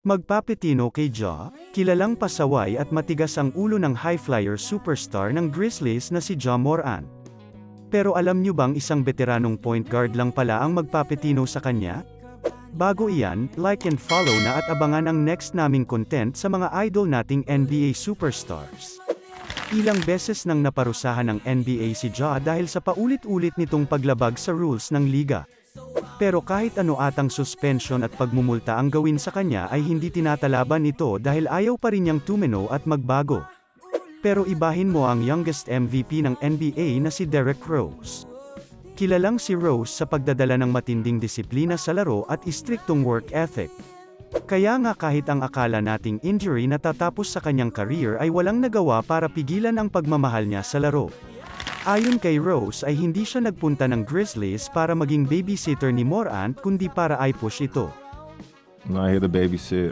Magpapitino kay Ja, kilalang pasaway at matigas ang ulo ng high-flyer superstar ng Grizzlies na si Ja Morant. Pero alam niyo bang isang veteranong point guard lang pala ang magpapitino sa kanya? Bago iyan, like and follow na at abangan ang next naming content sa mga idol nating NBA superstars. Ilang beses nang naparusahan ng NBA si Ja dahil sa paulit-ulit nitong paglabag sa rules ng liga. Pero kahit ano atang suspension at pagmumulta ang gawin sa kanya ay hindi tinatalaban ito dahil ayaw pa rin niyang tumino at magbago. Pero ibahin mo ang youngest MVP ng NBA na si Derrick Rose. Kilalang si Rose sa pagdadala ng matinding disiplina sa laro at istriktong work ethic. Kaya nga kahit ang akala nating injury na tatapos sa kanyang career ay walang nagawa para pigilan ang pagmamahal niya sa laro. Ayon kay Rose ay hindi siya nagpunta ng Grizzlies para maging babysitter ni Morant kundi para i-push ito. I'm not here to babysit.